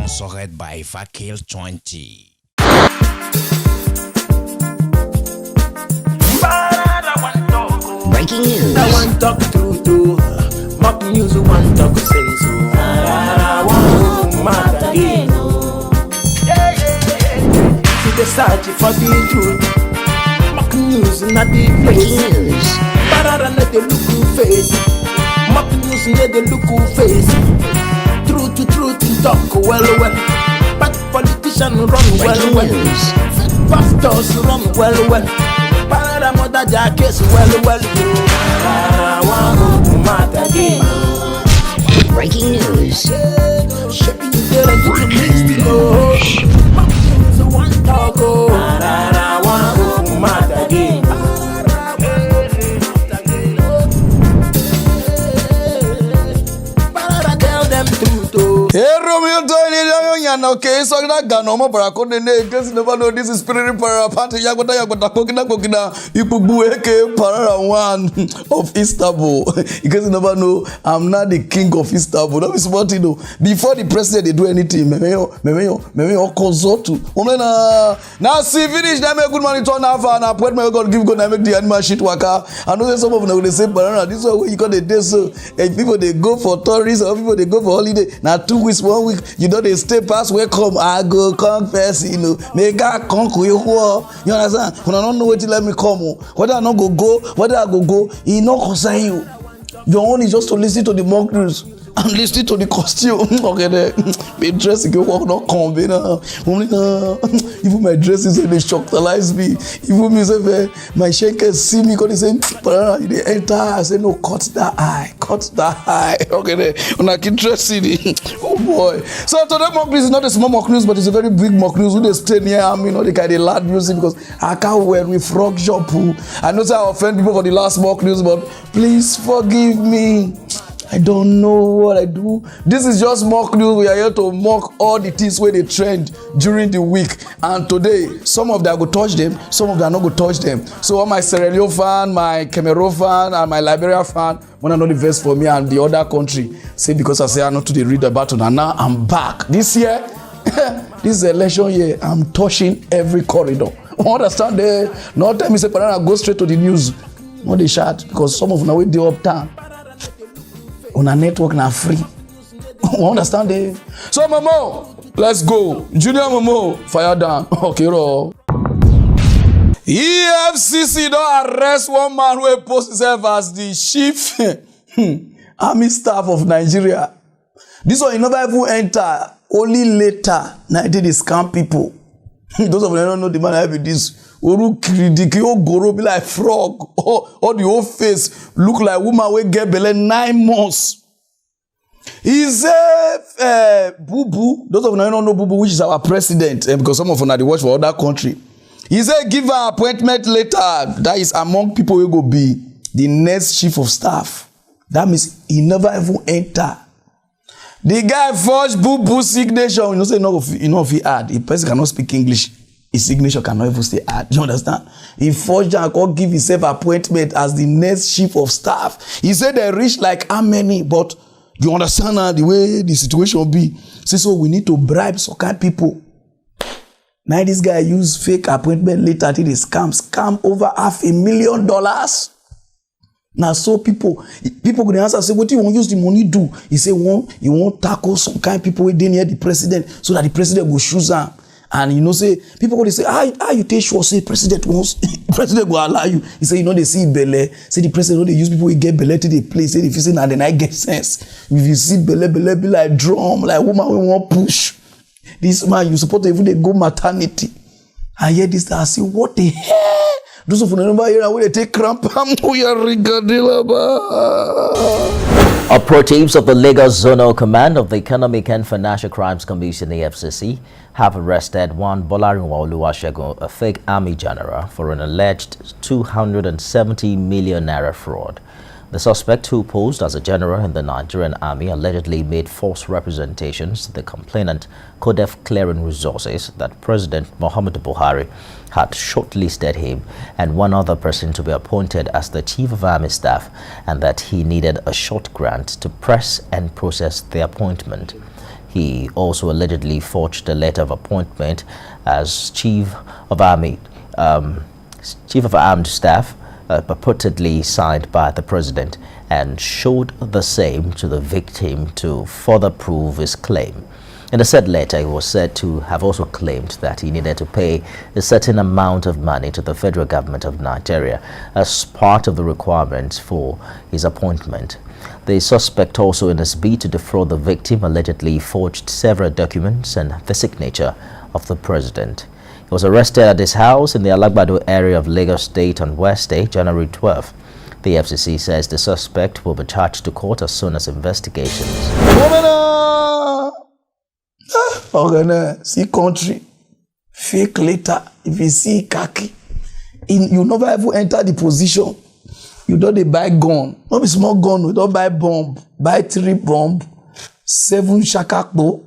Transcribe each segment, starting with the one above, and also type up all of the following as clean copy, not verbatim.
Sponsored by Fakil 20. Breaking news. I want talk to mock news. Want talk say so. I want mad again. To the search for the truth. Mock news not the Breaking place. news. Pararan let the look face. Mock news let the look face. Truth talk well. But politicians run Breaking well. news. Pastors run well. Pararan mother jackets well. I want mad again. Breaking news. Breaking news. One talk. I want mad again. Tell them truth. Okay, so that Ganoma Baracone, because never know this is spirit para party Yagota Kokina, Ipubueke Pararan one of Istanbul. Because you never know, I'm not the king of Istanbul. That is what you know. Before the president they do anything, Memeo consult to. Now see finish them a good money turn off and appointment God give God make the animal shit worker. I know that some of them will say Pararan, this is what you got the day so if people they go for tourists or people they go for holiday. Now 2 weeks, 1 week, you know they stay past welcome. I go come first, you know. Make God come you understand? When I don't know what you let me come, whether I not go, whether I go, he not concern you. Your own is just to listen to the mock news and listen to the costume. Okay, there. My dress you walk not come, even my dress is they shocktalize me. Even me say my shaker see me because they say they enter. I say no, cut that eye. Okay, there. When I keep dressing it, oh boy. So today mock news is not a small mock news, but it's a very big mock news. Who they stay near me, you know, they kind of loud music because I can't wear with frog shop. I know I offend people for the last mock news, but please forgive me. I don't know what I do. This is just mock news. We are here to mock all the things where they trend during the week. And today, some of them go touch them, some of them not go touch them. So all my Sierra Leone fan, my Cameroon fan, and my Liberia fan, when I know the verse for me and the other country, say because I say I know to read about it, and now I'm back. This year, this is election year, I'm touching every corridor. Understand there? Not time me say Pararan go straight to the news. No they shout because some of them way they uptown. On a network now free. Understand it? So Momo, let's go. Junior Momo, fire down. Okay, bro. EFCC don't arrest one man who posted himself as the chief army staff of Nigeria. This one you never even enter. Only later, now they scam people. Those of them don't know the man have this. Oru kridiki goro be like frog. All the whole face look like woman wey get belle 9 months. He say Boo. Those of them don't know Boo, which is our president, because some of them are the watch for other country. He said give her appointment later. That is among people who go be the next chief of staff. That means he never even enter. The guy forged Boo signature. You know say if he add, the person cannot speak English. His signature cannot even stay add. You understand? He forged and could give himself appointment as the next chief of staff. He said they reach like how many, but you understand now the way the situation be. Say so we need to bribe some kind of people. Now this guy use fake appointment later till they scam over $500,000. Now so people could answer say what do you want use the money do? He say you want tackle some kind of people within near the president so that the president will choose them. And you know, say people go say, how you take sure say president wants president will allow you. He say, you know, they see belle. Say the president know they use people who get belle to the place. Say if you say now then I get sense. If you see belle be like drum, like woman we want push. This man you support to even they go maternity. I hear this I say, what the hell? Those of you remember here when they take cramp. Operatives of the Lagos Zonal Command of the Economic and Financial Crimes Commission (EFCC) have arrested one Bolarin Oluwasegun, a fake army general, for an alleged 270 million naira fraud. The suspect, who posed as a general in the Nigerian army, allegedly made false representations to the complainant, Codef Clearing Resources, that President Muhammadu Buhari had shortlisted him and one other person to be appointed as the chief of army staff, and that he needed a short grant to press and process the appointment. He also allegedly forged a letter of appointment as Chief of Armed Staff, purportedly signed by the president, and showed the same to the victim to further prove his claim. In the said letter, he was said to have also claimed that he needed to pay a certain amount of money to the federal government of Nigeria as part of the requirements for his appointment. The suspect also, in his bid to defraud the victim, allegedly forged several documents and the signature of the president. He was arrested at his house in the Alagbado area of Lagos State on Wednesday, January 12. The FCC says the suspect will be charged to court as soon as investigations. See country, fake later. If you see khaki, you never ever enter the position. You don't buy gun, not be small gun. You don't buy bomb, buy 3 bomb, 7 shakakbo.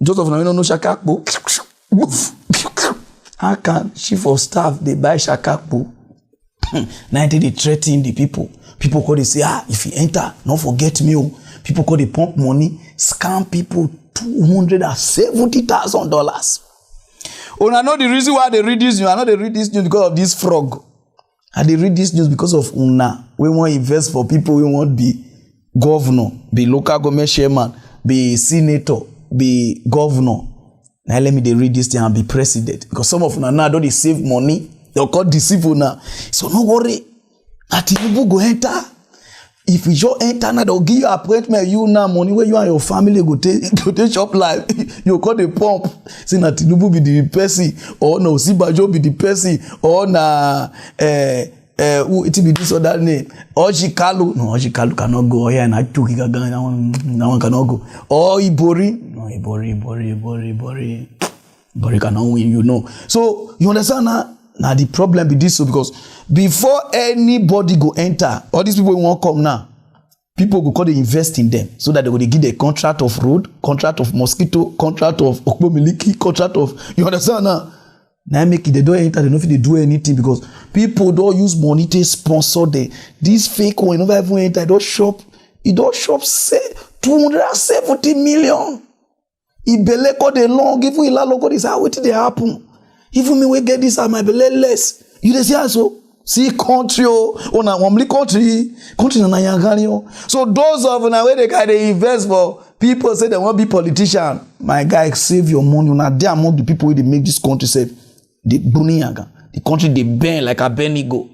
Just of you don't know shakakbo. How can chief of staff they buy shakakbo? 90 they threaten the people. People call they say, if you enter, don't forget me. People call they pump money, scam people $270,000. Oh, I know the reason why they read this news. I know they read this news because of this frog. And they read this news because of Una. We want to invest for people. We want to be governor, be local government chairman, be senator, be governor. Now let me they read this thing and be president. Because some of Una now don't they save money. They'll call deceive Una. So no worry. At you go enter. If you just enter now, they'll give you appointment. You now money where you and your family go take shop life. You call the pump. Say na Tinubu be the person, or no Sibajo be the person, or na who it be this or that name. Or Shikalu. No, Shikalu cannot go. Here and I took it again. That one cannot go. Or Ibori. No, Ibori cannot win, you know. So you understand now? Now the problem be this, so because before anybody go enter, all these people won't come now. People go call they invest in them so that they will give the contract of road, contract of mosquito, contract of okpomiliki, contract of, you understand now? Now make it they don't enter, they don't feel they do anything because people don't use money to sponsor them. This fake one, never even enter, it don't shop say 270 million. Ibele call the long, even ila logo this how it they happen. Even me we get this at my belly less. You dey see also see country na one country na yangani. So those of na where they invest for people say they want be politician. My guy, save your money. Una there among the people who they make this country safe. The Buniyaga, the country they burn like a Benigo.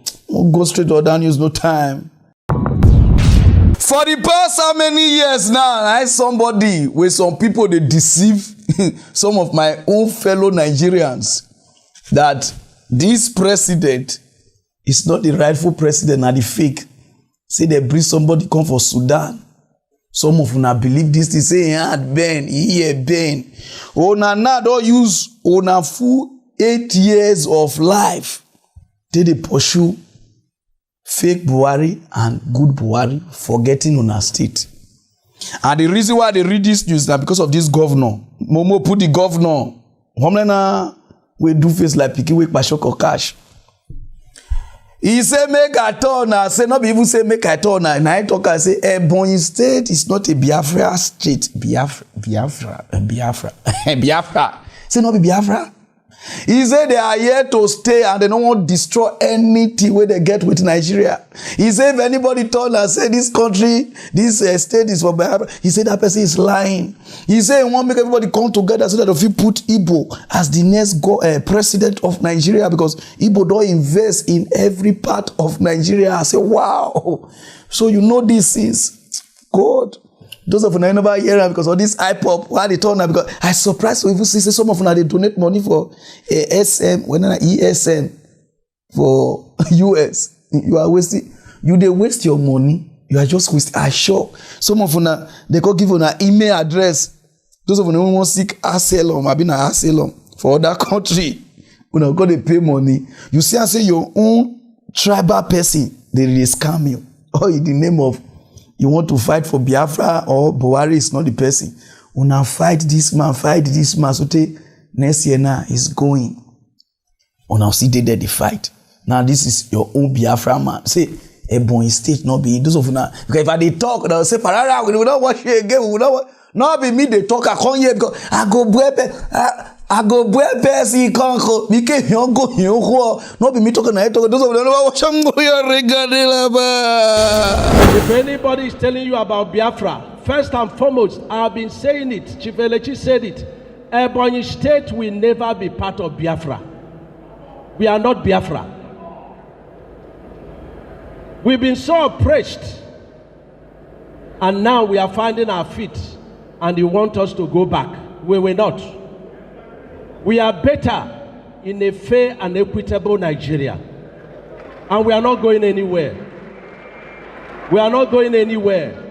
Go straight or down, use no time. For the past how many years now, I somebody with some people they deceive some of my own fellow Nigerians that this president is not the rightful president, na the fake. Say they bring somebody come for Sudan. Some of una believe this. They say Ben, Ben. Now don't use una full 8 years of life. They pursue fake Buhari and good Buhari, forgetting una state. And the reason why they read this news is because of this governor. Momo put the governor. We do face like picky wake Bashoko cash. He say make a turn. I say not even say make a turn. And I talk I say Ebonyi State is not a Biafra state. Biafra. Say not be Biafra. He said they are here to stay and they don't want to destroy anything where they get with Nigeria. He said if anybody told and say this country, this state is for Biafra, he said that person is lying. He said he want to make everybody come together so that if you put Igbo as the next president of Nigeria because Igbo don't invest in every part of Nigeria. I say wow. So you know this is God. Those of you never hear because of this hip-hop, why they turn now because I surprised to even see some of them they donate money for ESM for US. You are wasting. They waste your money. You are just wasting. I sure some of them they could give you an email address. Those of you who want seek asylum, I've been an asylum for other country. When I go they pay money, you see I say your own tribal person they scam you. Or in the name of you want to fight for Biafra or Buhari is not the person. Una fight this man. So next year now is going. Una see there the fight. Now this is your own Biafra man. Say Ebonyi State not be those of una. Because if they talk, they'll say Pararan, we will not watch you again. We will not watch. Not be me they talk, I come here because I go see conco. Me ke go not be me talking, I talk. Those of them watch If anybody is telling you about Biafra, first and foremost, I've been saying it. Chief Elechi said it. Ebonyi State will never be part of Biafra. We are not Biafra. We've been so oppressed, and now we are finding our feet, and you want us to go back. We will not. We are better in a fair and equitable Nigeria, and we are not going anywhere. We are not going anywhere.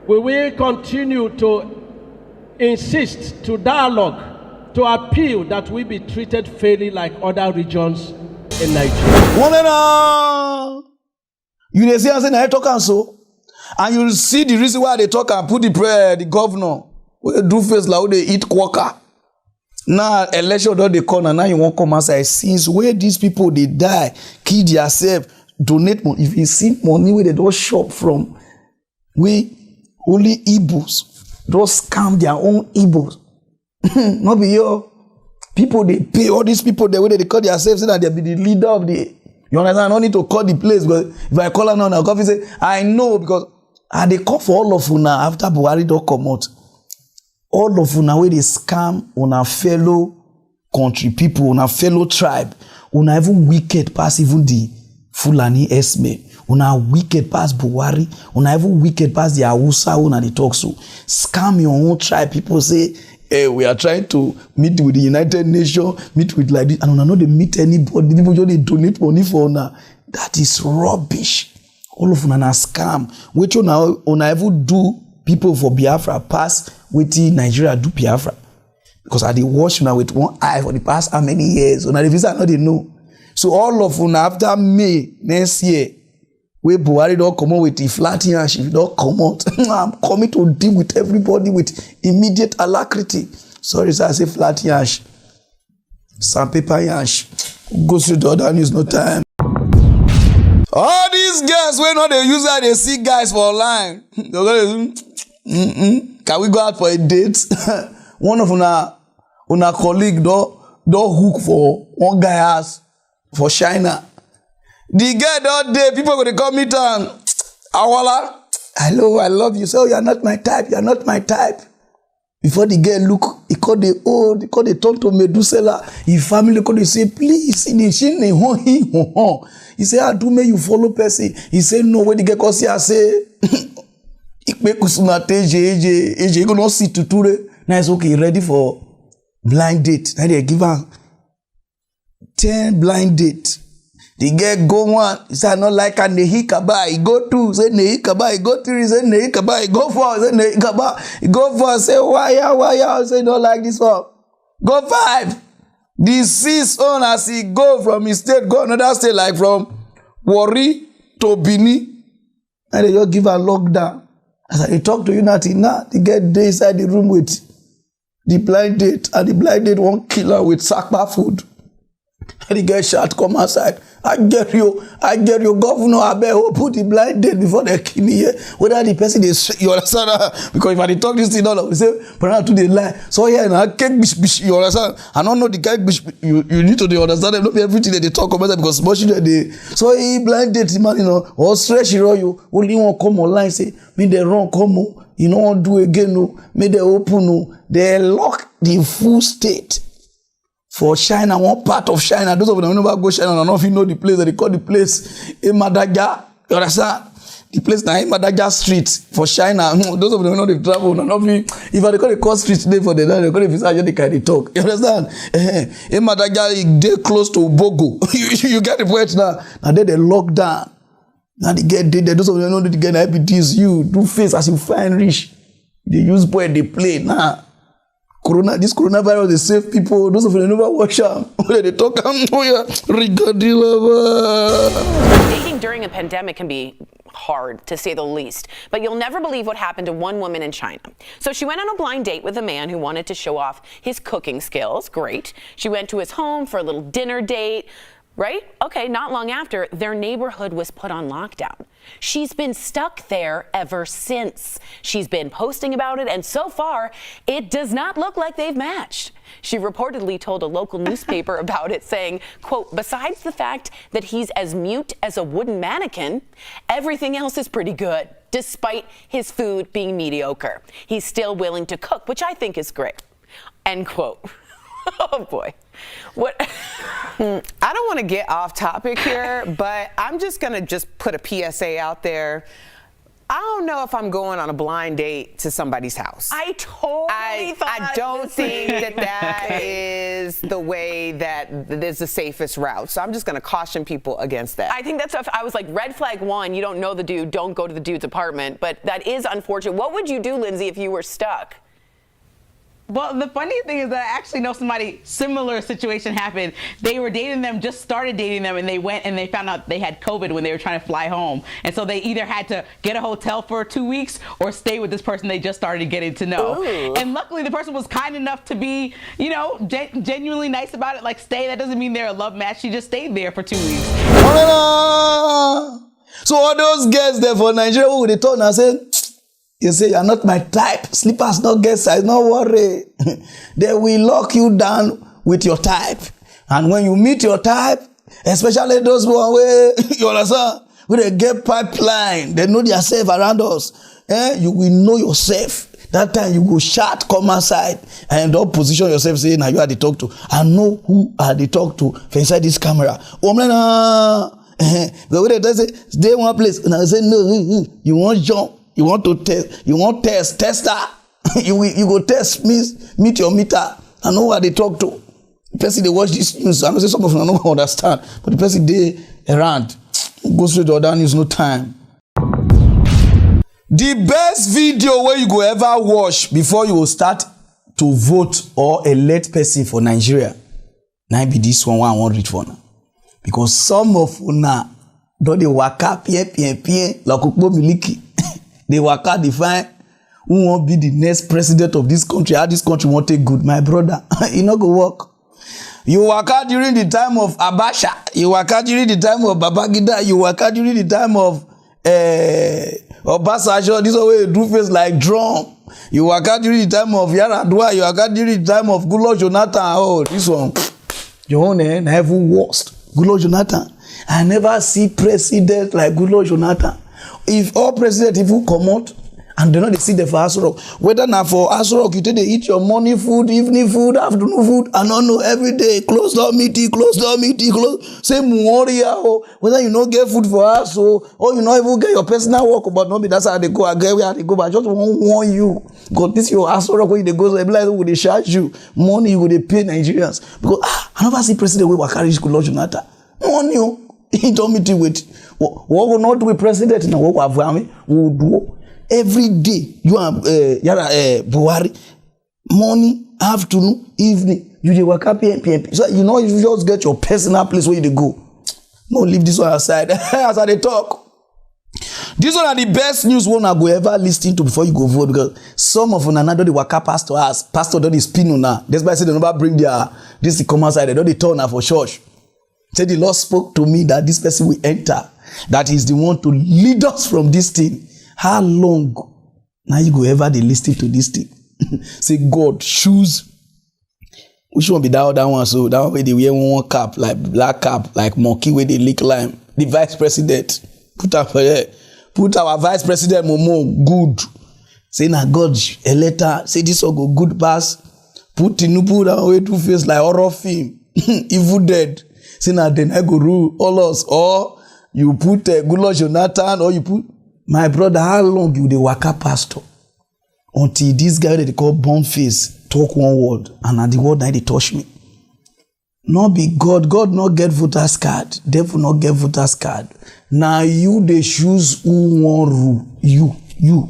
We will continue to insist, to dialogue, to appeal that we be treated fairly like other regions in Nigeria. You dey see am say na talk am so, and you see the reason why they talk and put the governor wey do face like who dey eat quokka. Now election don dey come and now you wan come outside since where these people dey die, kill themselves, donate money. If you see money wey they don shop from, we only Igbos don scam their own Igbos. Not be your people they pay all these people the way they call themselves say that they be the leader of the. You understand? I don't need to call the place because if I call her now, I'll say I know because they call for all of una after Buhari don't come out. All of una where they scam on our fellow country people, on our fellow tribe, on even wicked past even the Fulani Esme, on our wicked past Buhari, on even wicked past the Hausa when they talk so. Scam your own tribe. People say, hey, we are trying to meet with the United Nations, meet with like this, and una no dey meet anybody. People just dey donate money for una. That is rubbish. All of una na scam. Which una even do people for Biafra pass wetin Nigeria do Biafra. Because I dey watch una with one eye for the past how many years. Una the visa no dey know. So all of una after May next year, where Buhari don't come out with the flat yash, if don't come out, I'm coming to deal with everybody with immediate alacrity. Sorry, sir, I say flat yash. Sandpaper yash. Go through the other news, no time. All these guys, when not they use that, they see guys for online. They're gonna can we go out for a date? One of una colleague don't hook for one guy house for China. The guy that day, people going to come meet and Awala, hello, I love you. So you are not my type. You are not my type. Before the girl look, he called the old, he called the talk to Medusa. His family called they say, please, he said, I do make you follow person. He said, no, when the girl calls here, I say, you gonna see tuture. Now it's okay, ready for blind date. Now they give her 10 blind date. The girl go one, he said, I not like a Nehi Kaba. He go two, say Nehi Kaba. He go three, say Nehi Kaba. He go four, say Nehi Kaba. He go four, say why ya? Say don't like this one. Go five. The sixth one as he go from his state, go another state like from Warri to Bini. And they just give her lockdown. As I talk to you now, the girl dey inside the room with the blind date. And the blind date won't kill her with sakpa food. And the girl shout, come outside. I get you, governor. I bet who put the blind date before they kill me here. Whether the person is, you understand? Because if I talk this thing, all we say, but to the lie. So here now, you understand? I don't know the guy. You need to understand them. Not everything that they talk about that because much they. So he blind date man, or stretch you. Only one come online say, me they wrong come. You know what do again? No, me they open. No, they lock the full state. For China, one part of China, those of them who never go China, I don't know if you know the place that they call the place Imadaga. You understand? The place now Imadaga Street for China. Those of them who know they travel, if they call the court street today for the day, they call it visa, they can talk. You understand? Imadaga they close to Bogo. you get the point now. Now they lock down. Now they get there. Those of them know they get IPTs. You do face as you find rich. They use boy they play now. This coronavirus, they save people. Those of you never watch them. They talk. Dating during a pandemic can be hard, to say the least. But you'll never believe what happened to one woman in China. So she went on a blind date with a man who wanted to show off his cooking skills. Great. She went to his home for a little dinner date. right? Okay, not long after, their neighborhood was put on lockdown. She's been stuck there ever since. She's been posting about it, and so far, it does not look like they've matched. She reportedly told a local newspaper about it, saying, quote, besides the fact that he's as mute as a wooden mannequin, everything else is pretty good, despite his food being mediocre. He's still willing to cook, which I think is great. End quote. Oh boy. What? I don't want to get off topic here, but I'm just going to put a PSA out there. I don't know if I'm going on a blind date to somebody's house. I don't think that is the way that is the safest route. So I'm just going to caution people against that. I think that's, I was like, red flag 1, you don't know the dude, don't go to the dude's apartment. But that is unfortunate. What would you do, Lindsay, if you were stuck? Well, the funny thing is that I actually know somebody, similar situation happened. They were dating them, just started dating them, and they went and they found out they had COVID when they were trying to fly home. And so they either had to get a hotel for 2 weeks or stay with this person they just started getting to know. Ooh. And luckily the person was kind enough to be, you know, genuinely nice about it. Like, stay, that doesn't mean they're a love match. She just stayed there for 2 weeks. So all those girls there for Nigeria who they turn and say, you say, you're not my type. Slippers not get size, no worry. They will lock you down with your type. And when you meet your type, especially those who are where, you understand, where they get pipeline, they know themselves around us. You will know yourself. That time you go shout, come outside, and don't position yourself saying, now you are the talk to. I know who are the talk to for inside this camera. The way they say, stay one place, and I say, no, you won't jump. You want to test, you want tester. you go test, meet your meter. I know what they talk to. The person they watch this news, I know say some of them don't understand, but the person they around, go straight to other news, no time. The best video where you go ever watch before you will start to vote or elect person for Nigeria, now be this one I won't read for now. Because some of una don't they waka pie like Ukbo Miliki. They work out, define who won't be the next president of this country, how this country won't take good. My brother, you not go work. You work out during the time of Abacha. You work out during the time of Babangida. You work out during the time of Obasanjo. This way you do face like drum. You work out during the time of Yaradua. You work out during the time of Goodluck Jonathan. Oh, this one, your own never worst. Goodluck Jonathan. I never see president like Goodluck Jonathan. If all president even come out and they know they see the for Aso Rock, whether now for Aso Rock you take they eat your morning food, evening food, afternoon food, I don't know every day close down meeting, close. Same warrior, or whether you not get food for us or you not even get your personal work, but no be that's how they go. I get where they go, but I just won't warn you. Because this your Aso Rock when they go, so they like when they charge you money, you go they pay Nigerians because I never see president we carry Goodluck Jonathan. Money. He told me to wait. What will not do a president now? What we will do every day. You are Buhari, morning, afternoon, evening. You dey wake up PM. So you know you just get your personal place where you go. No, leave this one aside. As I dey talk. This one are the best news one I go ever listen to before you go vote because some of them don't dey waka pastor as pastor don't dey spin on now. That's why I say they never bring their this the common side. They don't dey turn now for church. Say the Lord spoke to me that this person will enter, that is the one to lead us from this thing. How long now you go ever they listen to this thing? Say God choose. Which one be that other one? So that way they wear one cap like black cap like monkey where they lick lime. The vice president put our vice president Momo good. Say now God a letter. Say this will go good pass. Put Tinubu down way to face like horror film. Evil dead. Say now then I go rule all us, or you put Goodluck Jonathan, or you put my brother. How long you the waka pastor until this guy that they call Boniface talk one word and at the word that they touch me? Not be God not get voters card. Devil not get voters card. Now you they choose who want rule. You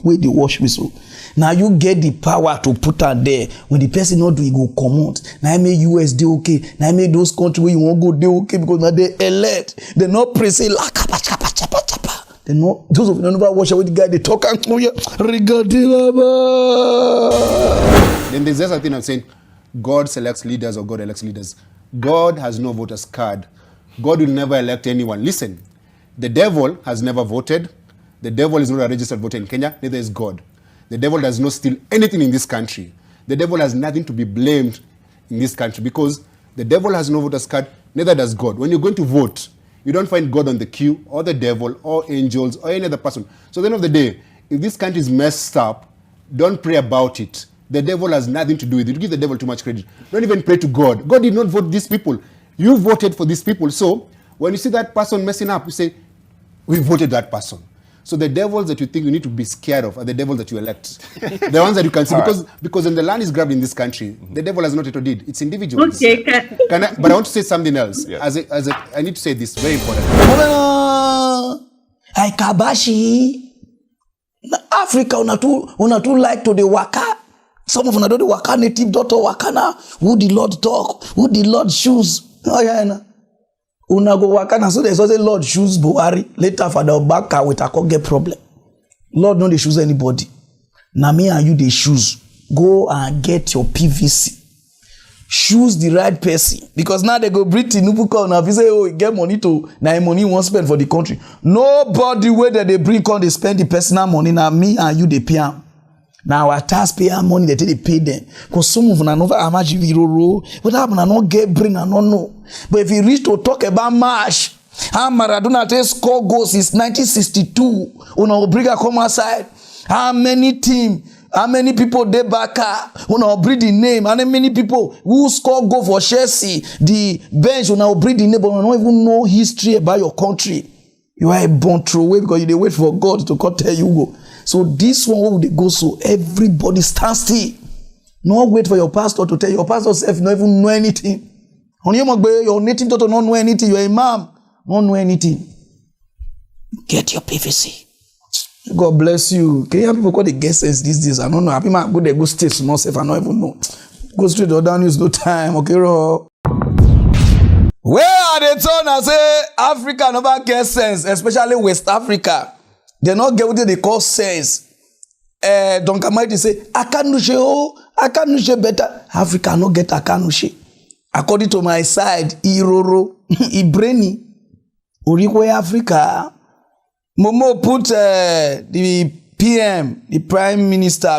where they wash me so. Now you get the power to put her there. When the person not do, he go come out. Now I make US they okay. Now I make those countries where you won't go they okay because now they elect. They not press it like chapa. They not those of you never watch with the guy they talk and oh yeah. Then there's just a thing of saying God selects leaders or God elects leaders. God has no voters card. God will never elect anyone. Listen, the devil has never voted. The devil is not a registered voter in Kenya, neither is God. The devil does not steal anything in this country. The devil has nothing to be blamed in this country because the devil has no voter's card, neither does God. When you're going to vote, you don't find God on the queue, or the devil, or angels, or any other person. So at the end of the day, if this country is messed up, don't pray about it. The devil has nothing to do with it. You give the devil too much credit. Don't even pray to God. God did not vote these people. You voted for these people. So when you see that person messing up, you say, we voted that person. So the devils that you think you need to be scared of are the devils that you elect. The ones that you can see. Because when the land is grabbed in this country, the devil has not yet did. It's individuals. Okay. But I want to say something else. Yeah. I need to say this, very important. Africa, una too like to the waka. Some of them do the waka native daughter wakana. Who the Lord talk? Who the Lord choose? Oh yeah, una go wakana. So there's also Lord choose Buhari. Later for the Obaka with a get problem. Lord no they choose anybody. Now me and you they choose. Go and get your PVC. Choose the right person. Because now they go breathe in Nubuka and say, oh, get money to now money won't spend for the country. Nobody where that they bring on they spend the personal money. Now me and you they pay them. Now our taxpayer money they pay them. Because some of them are not imagine what happen I not get bring I don't know. But if you reach to talk about March, how Maradona take score goals since 1962, una bring a come outside. How many team? How many people they back una breed the name? How many people who score goal for Chelsea? The bench una breed the name, but don't even know history about your country. You are a born throwaway because you dey wait for God to come tell you go. So this one where they go so everybody stand still. No wait for your pastor to tell you. Your pastor self not even know anything. Your native daughter not know anything. Your imam don't know anything. Get your PVC. God bless you. Can you have people call the guest sense these days? I don't know. People might go there, go stay small self. I don't even know. Go straight or down, use no time. Okay, Ro. Where are they turn and say Africa never get sense, especially West Africa? They not get what they call sense. Donkamite say, I can't better. Africa not get Akanushe. According to my side, Iroro, Ibreni, Urikwe Africa. Momo put the PM, the Prime Minister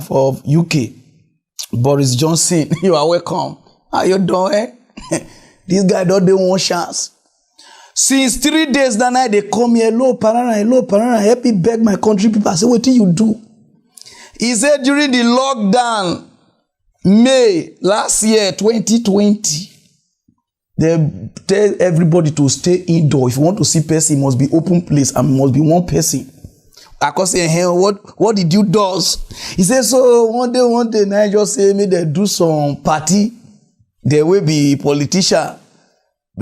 for UK, Boris Johnson. You are welcome. How you doing? This guy don't do one chance. Since 3 days that night they come here, hello Pararan, help me beg my country people. I say, what do you do? He said during the lockdown, May last year, 2020, they tell everybody to stay indoor. If you want to see person, it must be open place and must be one person. I can say, hey, what did you do? He said, so one day, I just say, maybe they do some party. There will be politician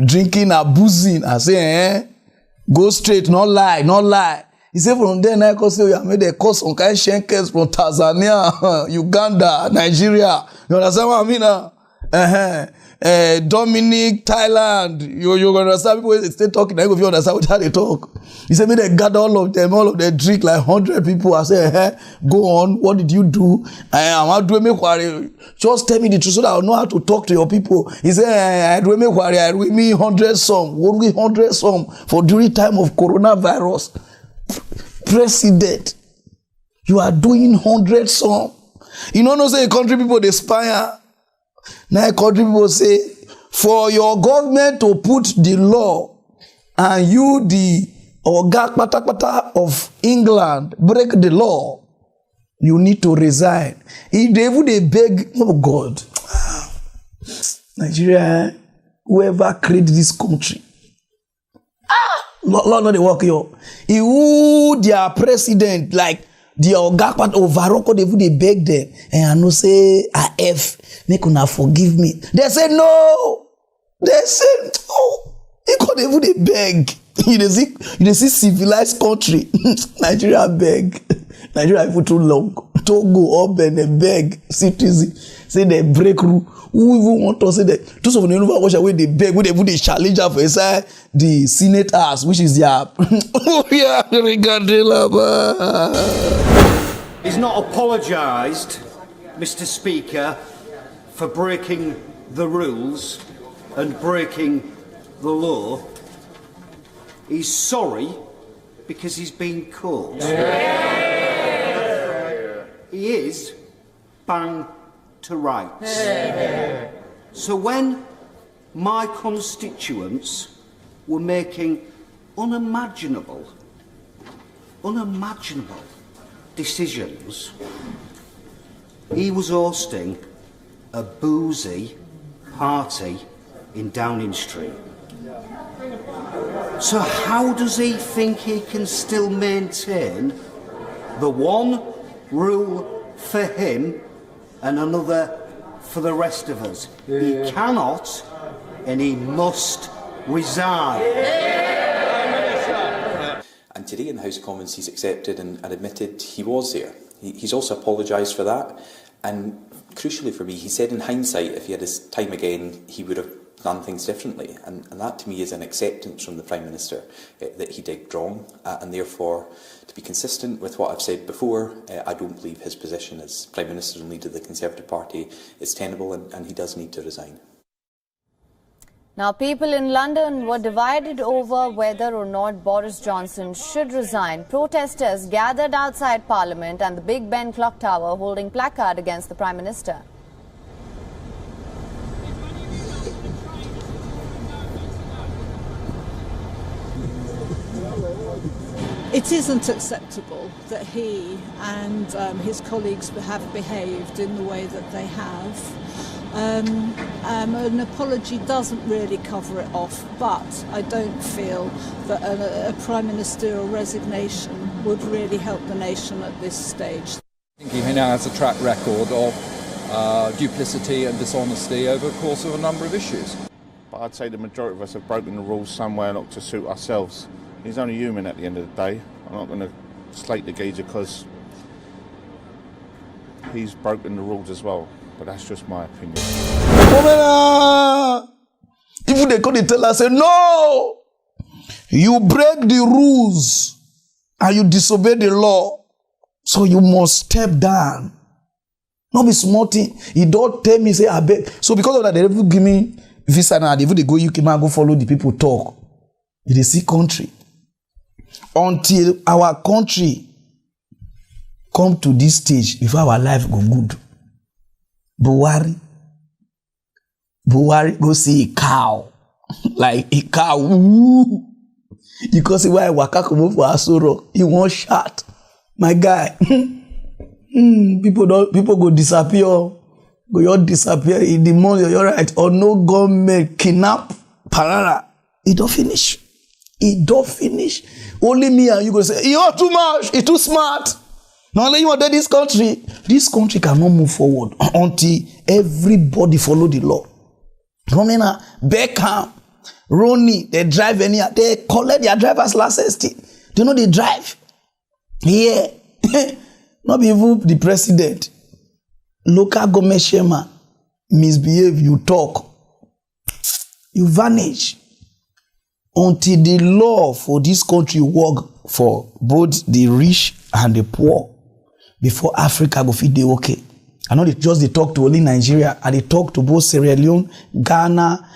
drinking and boozing. I say, go straight, not lie. He said, from there, I can say, made they call some kind of shankers from Tanzania, Uganda, Nigeria. You understand what I mean now? Dominic, Thailand, you understand people stay talking, I go if you understand how they talk. He said, me they gather all of them drink like 100 people. I say, go on, what did you do? I'm not doing me worry. Just tell me the truth so that I'll know how to talk to your people. He said, I do me worry, I do me 100 some, 100 some for during time of coronavirus. President, you are doing 100 some. You know, say country people they spy. Now country people say, for your government to put the law and you the Oga Patapata of England break the law, you need to resign. If they would beg, oh God, Nigeria, whoever created this country, Lord, they work here. Who their president like the Oga Pat of Varoko, they would beg them, and I know say make una forgive me. They say no. They say no. They would beg. You see civilized country. Nigeria beg. Nigeria for too long. Togo up and they beg citizen. Say they break rule. Who even want to say that? Two of them watch away they beg. They put the challenge for inside the senators, which is their He's not apologised, Mr. Speaker, for breaking the rules and breaking the law. He's sorry because he's been caught. He is bang to rights. So when my constituents were making unimaginable decisions, he was hosting a boozy party in Downing Street. So how does he think he can still maintain the one rule for him and another for the rest of us? He cannot, and he must resign. And today in the House of Commons he's accepted and admitted he was there. He's also apologised for that, and crucially for me, he said in hindsight if he had his time again he would have done things differently, and that to me is an acceptance from the Prime Minister that he did wrong, and therefore, to be consistent with what I've said before, I don't believe his position as Prime Minister and leader of the Conservative Party is tenable, and he does need to resign. Now, people in London were divided over whether or not Boris Johnson should resign. Protesters gathered outside Parliament and the Big Ben clock tower holding placard against the Prime Minister. It isn't acceptable that he and his colleagues have behaved in the way that they have. An apology doesn't really cover it off, but I don't feel that a Prime Ministerial resignation would really help the nation at this stage. I think he now has a track record of duplicity and dishonesty over the course of a number of issues. But I'd say the majority of us have broken the rules somewhere not to suit ourselves. He's only human at the end of the day. I'm not going to slate the geezer because he's broken the rules as well. But that's just my opinion. Even they come to tell us, say, no, you break the rules and you disobey the law, so you must step down. Not be smarting. He don't tell me, say, I beg. So because of that, they never give me visa now. They go UK, man, go follow the people talk. It is a country. Until our country come to this stage, before our life go good. Buhari go see a cow, like a cow. Woo. You can see why Waka come over for Asoro. He won't shot, my guy. People go disappear. Go disappear in the morning. You're right. Or no government kidnap Pararan. It don't finish. It don't finish. Only me and you go say, you're too much. It's too smart. Now let you want this country cannot move forward until everybody follow the law. Romina, Beckham, Ronnie, they drive anyhow. They collect their driver's license. Do you know they drive? Yeah. Not even the president. Local government chairman misbehave, you talk. You vanish. Until the law for this country work for both the rich and the poor. Before Africa go fit dey okay. I know they talk to only Nigeria, and they talk to both Sierra Leone, Ghana,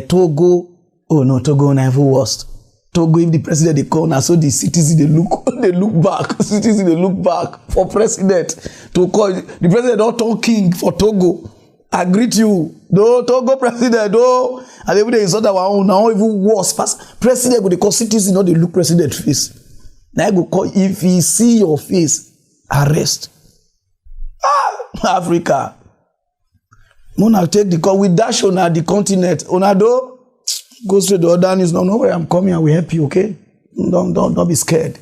Togo. Oh no, Togo never worst. Togo, if the president they call now, so the citizens they look back. Citizens they look back for president to call. The president don't turn king for Togo. I greet you. No, Togo president, no. And every day is other one now even worse. President go they call citizens, not they look president face. Now I go call if he see your face. Arrest. Africa. Mona take the call. We dash on the continent. Onado, go straight to other news. No way I'm coming. I will help you, okay? Don't be scared.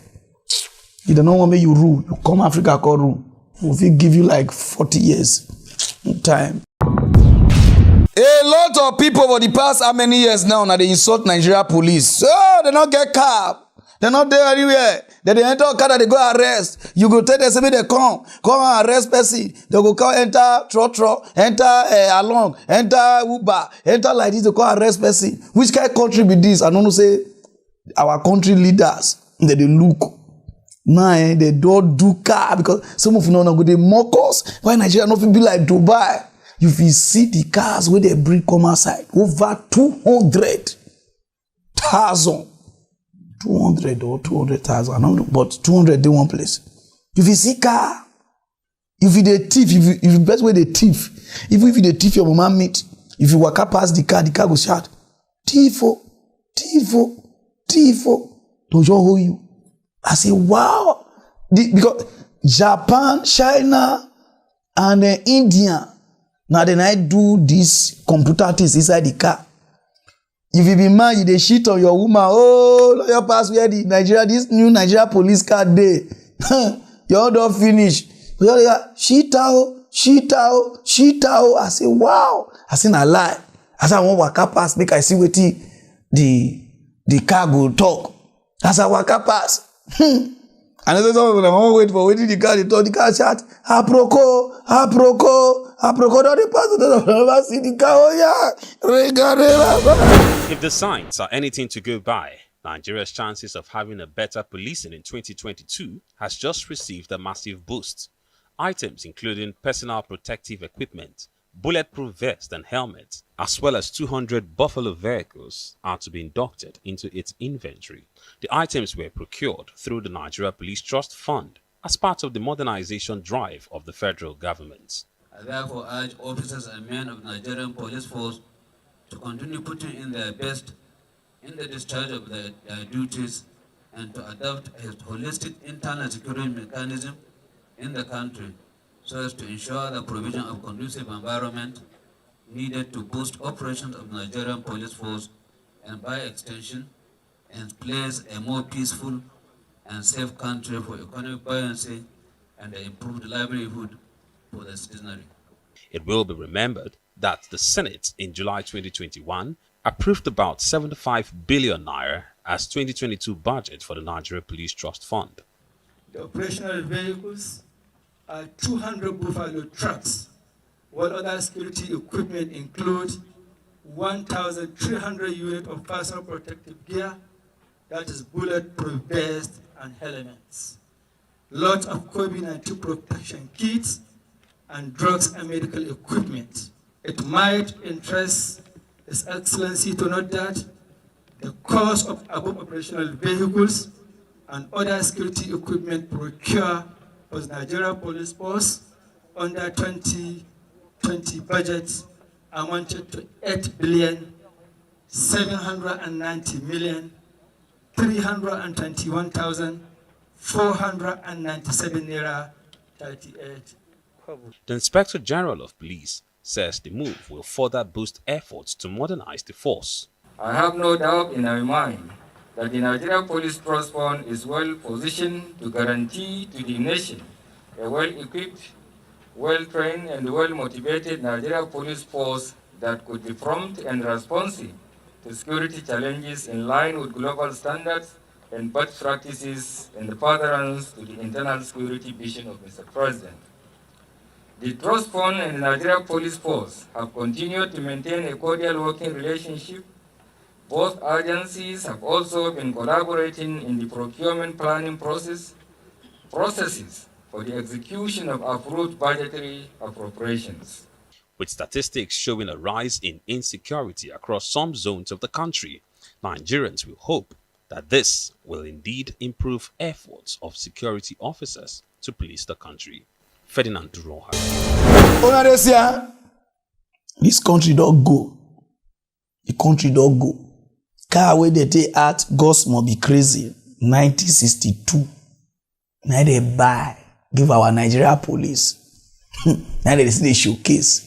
You don't know what you rule. You come Africa, call rule. We'll give you like 40 years time. A lot of people for the past how many years now they insult Nigeria police. Oh, they don't get cab. They're not there anywhere. They enter a car that they go arrest. You go tell them, say they come and arrest person. They go come enter trotro, enter along, enter Uber, enter like this. They go arrest person. Which kind of country be this? I don't know. Say our country leaders. They look. Nah, they don't do car because some of them go they mock us. Why Nigeria not be like Dubai? If you see the cars where they bring come outside, over 200. 200,000. 200 or 200,000. I don't know, but 200 in one place. If you see car, if you the thief, if you best way the thief, if you the thief your mama meet, if you walk up past the car go shout, Tifo, Tifo, Tifo. Don't you hold you? I say, wow. Because Japan, China, and India, now then I do this computer things inside the car. If you be mad, you dey shit on your woman. Oh, your pass where the Nigeria, this new Nigeria police car day. You all don't finish. Shit out. I say, wow. I say, na lie. I say, I want waka pass, make I see what the car go talk. As I waka pass. And I say, some of them won't wait for waiting the car. They talk, the car chat. Aproko. Don't the pass. Don't never see the car. Oh, yeah. If the signs are anything to go by, Nigeria's chances of having a better policing in 2022 has just received a massive boost. Items including personal protective equipment, bulletproof vests and helmets, as well as 200 Buffalo vehicles are to be inducted into its inventory. The items were procured through the Nigeria Police Trust Fund as part of the modernization drive of the federal government. I therefore urge officers and men of the Nigerian Police Force to continue putting in their best in the discharge of their duties and to adopt a holistic internal security mechanism in the country so as to ensure the provision of conducive environment needed to boost operations of the Nigerian Police Force and by extension and place a more peaceful and safe country for economic buoyancy and an improved livelihood for the citizenry. It will be remembered that the Senate in July 2021 approved about 75 billion naira as 2022 budget for the Nigeria Police Trust Fund. The operational vehicles are 200 Buffalo trucks, while other security equipment include 1,300 units of personal protective gear, that is bulletproof vests and helmets, lots of COVID-19 protection kits, and drugs and medical equipment. It might interest His Excellency to note that the cost of above operational vehicles and other security equipment procured for the Nigeria Police Force under 2020 budget amounted to 8,790,321,497 naira 38. The Inspector General of Police says the move will further boost efforts to modernize the force. I have no doubt in my mind that the Nigeria Police Trust Fund is well positioned to guarantee to the nation a well-equipped, well-trained and well-motivated Nigeria Police Force that could be prompt and responsive to security challenges in line with global standards and best practices in the furtherance to the internal security vision of Mr. President. The Trust Fund and the Nigeria Police Force have continued to maintain a cordial working relationship. Both agencies have also been collaborating in the procurement planning processes for the execution of approved budgetary appropriations. With statistics showing a rise in insecurity across some zones of the country, Nigerians will hope that this will indeed improve efforts of security officers to police the country. Ferdinand Duroha. This country don't go. The country don't go. Car where they take out, Ghost must be crazy. 1962. Now they buy, give our Nigeria police. Now they see the showcase.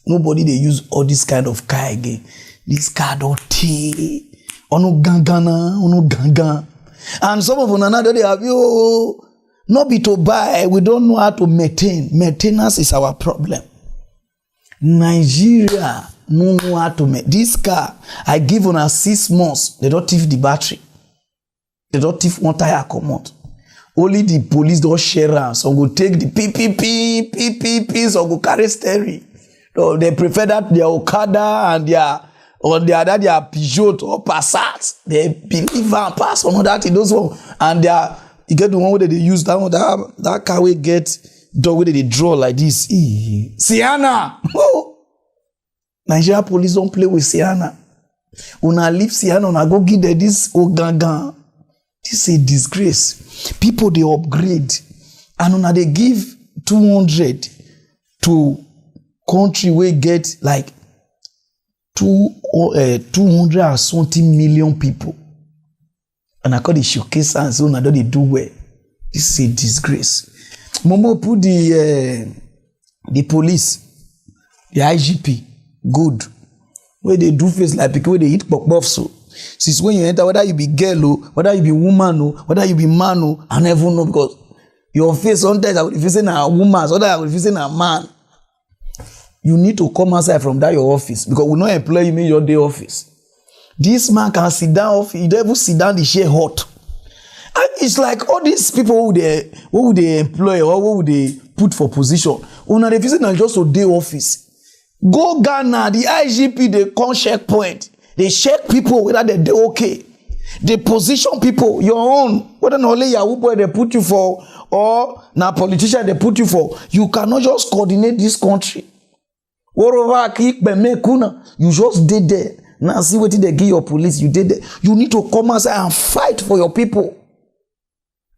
Nobody they use all this kind of car again. This car don't take. Ono gangana. And some of them they have you. Not be to buy, we don't know how to maintain. Maintenance is our problem. Nigeria no know how to make. This car, I give on 6 months, they don't thief the battery. They don't thief one tire come out. Only the police don't share around. So go take the PPP, so go carry steering. So they prefer that their Okada and their Peugeot or Passat. They believe and pass on that in those one. And you get the one where they use that car we get dog where they draw like this. Sienna. Nigeria police don't play with Sienna. Una leave Sian, una go give them this ogangan. This is a disgrace. People they upgrade, and una they give 200 to country where get like 200 and something million people. And I call the showcase and so now they do well. This is a disgrace. Momo put the police, the IGP, good. Where they do face like people where they eat pok so. Since when you enter, whether you be girl or whether you be woman or whether you be man or I never know because your face sometimes I will be facing a woman, sometimes I will be facing a man. You need to come outside from that your office because we not employ you in your day office. This man can sit down off, he don't even sit down the chair hot. And it's like all these people who would they employ or who would they put for position. Una they visit just a day office. Go Ghana, the IGP they come checkpoint. They check people whether they okay. They position people your own. Whether not only Yahoo boy they put you for or now politician they put you for. You cannot just coordinate this country. You just did there. Now see what they give your police. You did there. You need to come outside and fight for your people.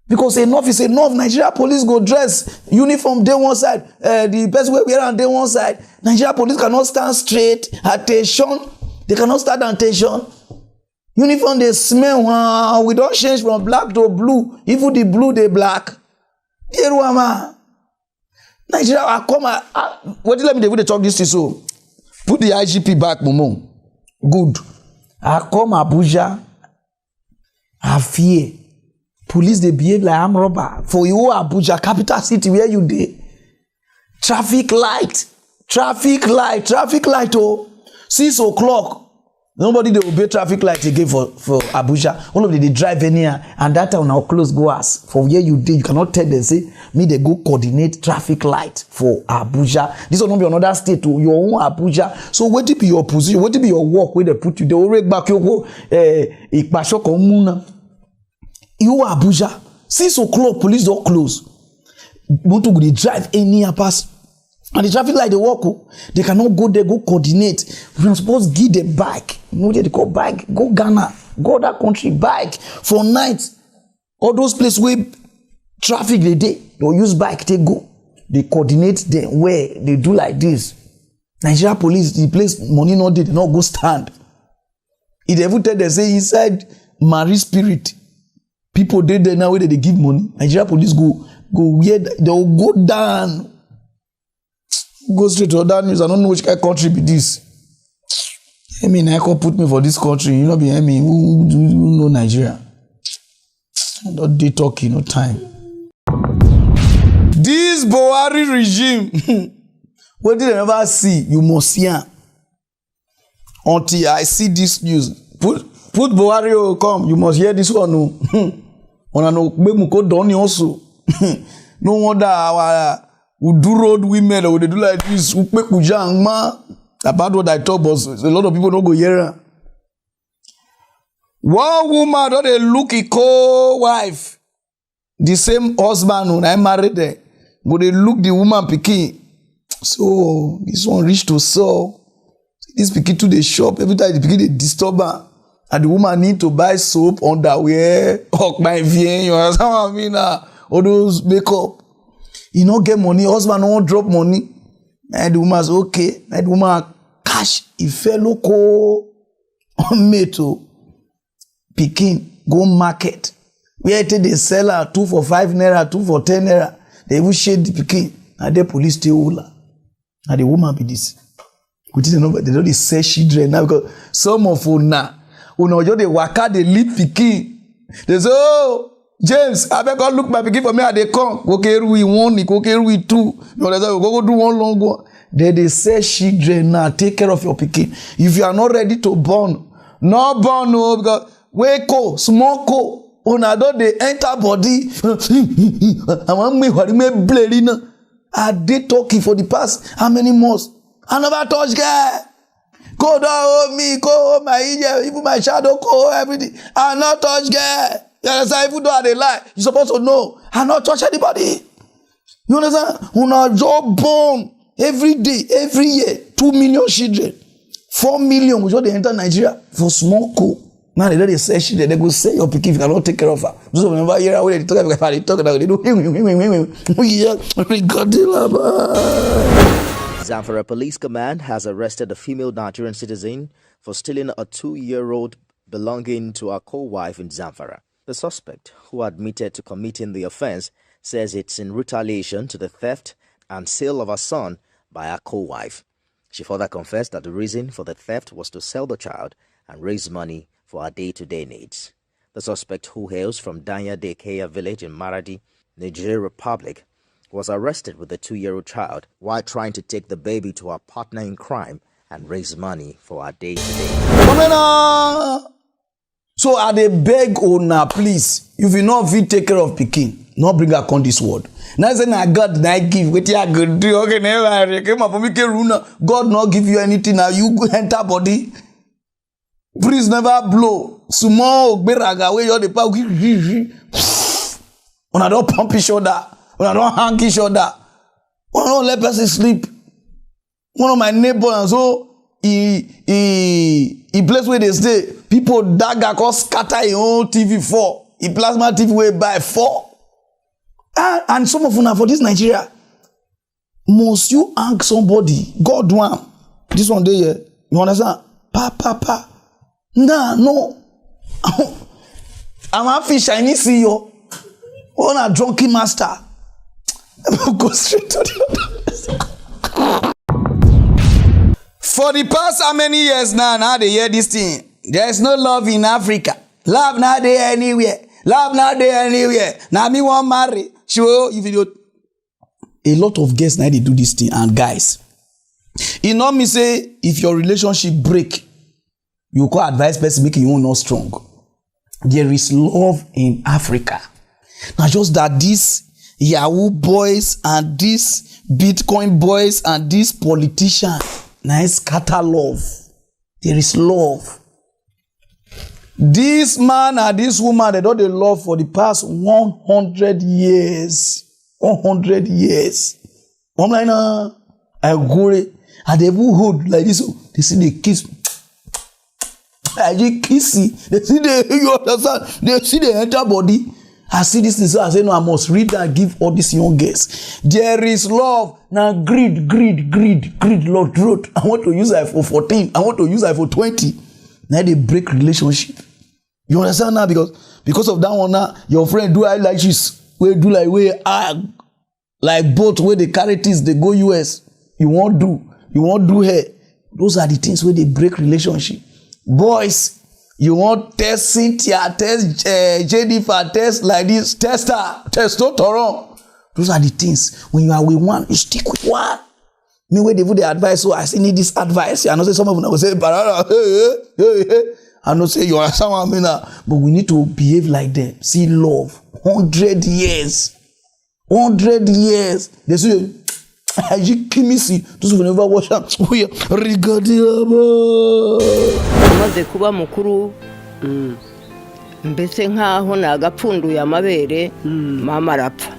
Because enough is enough. Nigeria police go dress uniform day one side. The best way we are on day one side. Nigeria police cannot stand straight. Attention. They cannot stand attention. Uniform they smell. Wow. We don't change from black to blue. Even the blue they black. Nigeria, I come. What do you let me do? They talk this to so. Put the IGP back, Momo. Good. I come Abuja. I fear. Police they behave like armed robber. For you Abuja, capital city where you dey. Traffic light. Oh, 6 o'clock. Nobody they obey traffic light again for Abuja. All of them they drive in here and that time now close go ask. For where you dey, you cannot tell them say me they go coordinate traffic light for Abuja. This will not be another state to your own Abuja. So what be your position? What be your work where they put you? They already back you go Ikpasho Komuna. You Abuja. 6 o'clock police don't close. Want to go they drive any pass. And the traffic light they walk, they cannot go there, go coordinate. We are supposed to give them bike. You know what they call bike? Go Ghana, go that country, bike. For night, all those places where traffic they'll use bike, they go. They coordinate them where they do like this. Nigeria police, the place money not they not go stand. It ever tell they say inside Marie Spirit, people they there now where they give money. Nigeria police go where they'll go down. Go straight to other news. I don't know which kind of country be this. I mean, I can put me for this country. You know, be I mean, who know Nigeria? Don't they talking? No time. This Buhari regime, what did I never see? You must see. Until I see this news, put Buhari come. You must hear this one. On no memuko doni also. No wonder our. We do road women or they do like this. About what I talk, but a lot of people don't go here. One woman don't they look a co-wife, the same husband when I married her, but they look the woman picking. So this one reach to saw this picking to the shop. Every time the picking they disturb her, and the woman need to buy soap, underwear, hawk my vein. You understand what I mean? All those makeup. You don't get money, husband don't drop money. And the woman is okay. And the woman cash, if fellow co meto picking, go market. Where they sell her 2 for 5 naira, 2 for 10 naira. They will shade the picking. And the police stay all. And the woman be this. We didn't know, they don't say children now because some of una just they waka, they lead picking. They say, oh, James, I beg God look my pikin for me. They come. Go carry we 1, go carry we 2. You understand? Go do one long one. They say children now take care of your pikin. If you are not ready to born, not born no because wake up, small co. Una don dey enter body. I want me what me bleeding. I dey talking for the past how many months? I never touch girl. Go down hold me, go hold my ear, even my shadow, go everything. I not touch girl. You understand? Even though they lie, you're supposed to know. I not touch anybody. You understand? Una job born every day, every year, 2 million children. 4 million we just dey enter Nigeria for small co. Now they don't say shit. They go say your pikin if you cannot take care of her. Those of never hear how they talk about it. They do. Zamfara Police Command has arrested a female Nigerian citizen for stealing a 2-year-old belonging to her co-wife in Zamfara. The suspect, who admitted to committing the offense, says it's in retaliation to the theft and sale of her son by her co-wife. She further confessed that the reason for the theft was to sell the child and raise money for her day-to-day needs. The suspect, who hails from Danya Dekeya village in Maradi, Nigeria Republic, was arrested with the 2-year-old child while trying to take the baby to her partner in crime and raise money for her day-to-day. So I dey beg una, please, if you not fit take care of pikin, not bring her on this world. Now say na God na give, wetin I go do? Okay, never came up for me. God not give you anything. Now you go enter body. Breeze never blow. Small beraga where you the power. Una don't pump each other. Una don't hang each other. Una don't let person sleep. One of my neighbors and so he place where they stay. People dagger cause scatter your own TV 4. He plasma TV way by 4. And some of una for this Nigeria, must you hang somebody? God one. This one day here. You understand? Pa. Nah, no. I'm a fish, I need to see you. On a drunken master. Go straight to the other. For the past how many years now they hear this thing. There's no love in Africa. Love not there anywhere. Love not there anywhere. Now me want marry. Sure, if you a lot of girls now they do this thing. And guys, you know me say if your relationship break, you call advice person making you not strong. There is love in Africa. Now just that these Yahoo boys and these Bitcoin boys and these politicians now scatter love. There is love. This man and this woman, they don't they love for the past 100 years. 100 years. I'm like, nah, I go and they will hold like this. They see the kiss. I just kissy. They see the you understand. They see the entire body. I see this thing, so I say no, I must read and give all these young girls. There is love. Now greed, Lord. I want to use iPhone 14. I want to use iPhone 20. Now they break relationship. You understand now? Because of that one now, your friend do I like this. We do like both where they carry things, they go US. You won't do here. Those are the things where they break relationship. Boys, you want test Cynthia, test Jennifer, test like this, test her, test Toron. Those are the things. When you are with one, you stick with one. Me where they put the advice, so I still need this advice. I know say some of them will say, Pararan, hey. I know say you are someone, but we need to behave like them. See love. 100 years. 100 years. They say, I give me see. Those who never watch them. We are regarding amaze kuba mukuru mbese nkaho nagapfunduye amabere mama arapfa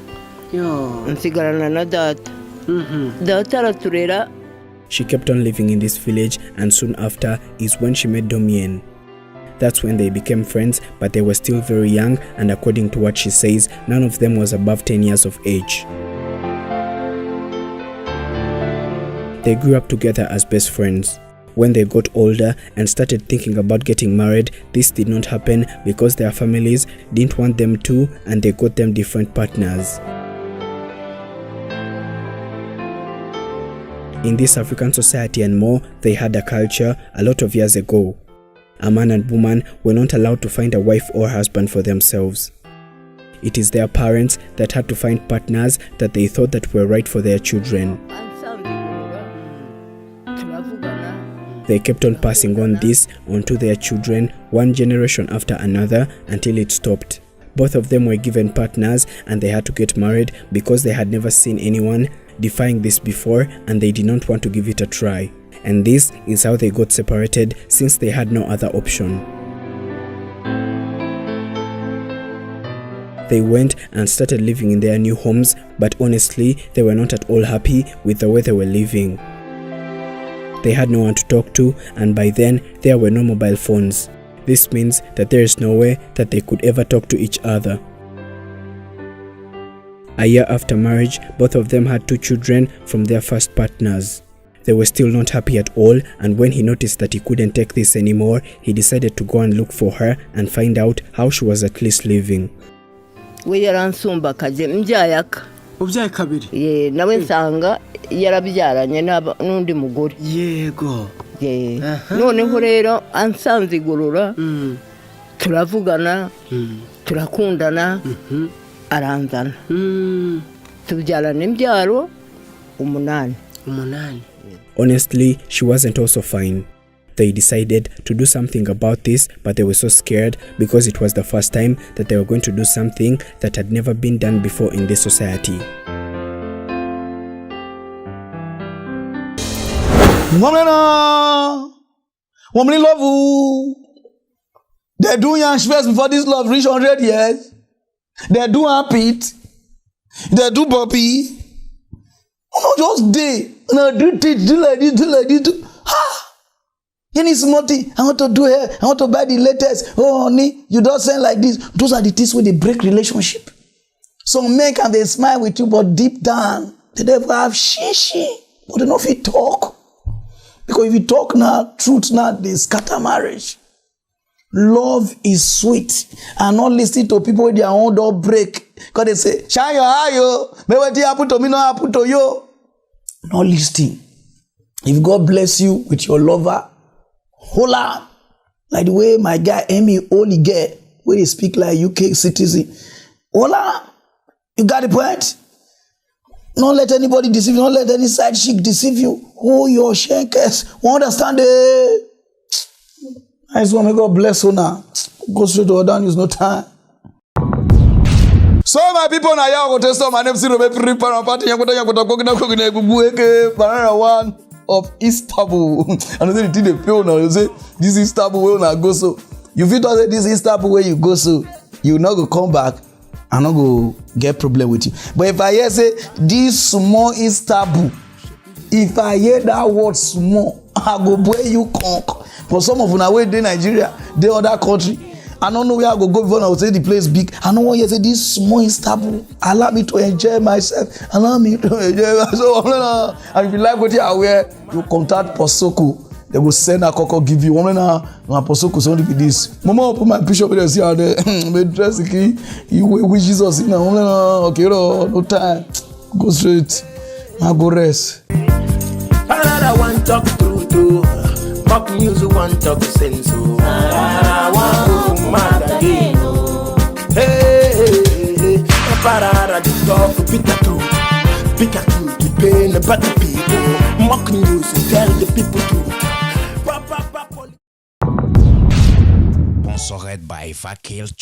nsigarana na data data araturera. She kept on living in this village, and soon after is when she met Domien. That's when they became friends, but they were still very young, and according to what she says, none of them was above 10 years of age. They grew up together as best friends. When they got older and started thinking about getting married, this did not happen because their families didn't want them to, and they got them different partners. In this African society and more, they had a culture a lot of years ago. A man and woman were not allowed to find a wife or husband for themselves. It is their parents that had to find partners that they thought that were right for their children. They kept on passing on this onto their children, one generation after another, until it stopped. Both of them were given partners and they had to get married because they had never seen anyone defying this before, and they did not want to give it a try. And this is how they got separated, since they had no other option. They went and started living in their new homes, but honestly, they were not at all happy with the way they were living. They had no one to talk to, and by then there were no mobile phones. This means that there is no way that they could ever talk to each other. A year after marriage, both of them had 2 children from their first partners. They were still not happy at all, and when he noticed that he couldn't take this anymore, he decided to go and look for her and find out how she was at least living. We yaransumba kaje mbyayaka. Ubyaye kabiri. Nawe nsanga yarabyaranye n'undi mugore. Yego. Noneho rero ansanze igorora. Turavugana. Turakundana. Aranzana. Tubyarana imbyaro 8. Honestly, she wasn't also fine. They decided to do something about this, but they were so scared because it was the first time that they were going to do something that had never been done before in this society. Woman love you. They do young first before this love reach 100 years. They do Pete. They do Bobby. No, just day. No, do like this. Ha! You need something. I want to do hair. I want to buy the latest. Oh, honey, you don't say like this. Those are the things where they break relationship. Some men can they smile with you, but deep down, they never have shishi. But they don't fit talk. Because if you talk now, truth now, they scatter marriage. Love is sweet. And not listening to people with their own door break. Because they say, shine your eye, yo. Maybe what happen to me, not happen to you. Not listening. If God bless you with your lover, hold on. Like the way my guy Amy only get, where they speak like UK citizen. Hold on. You got the point? Don't let anybody deceive you. Don't let any side chick deceive you. Hold your shankers. Understand it? I just want to God bless you now. Go straight to other news, no time. So my people now y'all go test my name Zero Pararan one of Istanbul. And they did the film now. You say this Istanbul where you go so. You feel to say this Istanbul where you go so, you not go come back and not go get problem with you. But if I hear say this small Istanbul, if I hear that word small, I go where you conk. For some of you now, in Nigeria, the other country, I don't know where I go before I will say the place big. I don't want you to say this small Istanbul. Allow me to enjoy myself. Allow me to enjoy myself. So, and if you like what you are wearing, you contact Posoko. They will send a cocoa give you one now. Posoko only be this. Mama open my picture with us here. Me dress the key. You wish Jesus in okay, no time. Go straight. I go rest. I want talk true. Mock news want talk sense. I want to mad again. Hey, Pararan talk Pikachu, the pain about the people. Mock news tell the people to. Sponsored by Vakil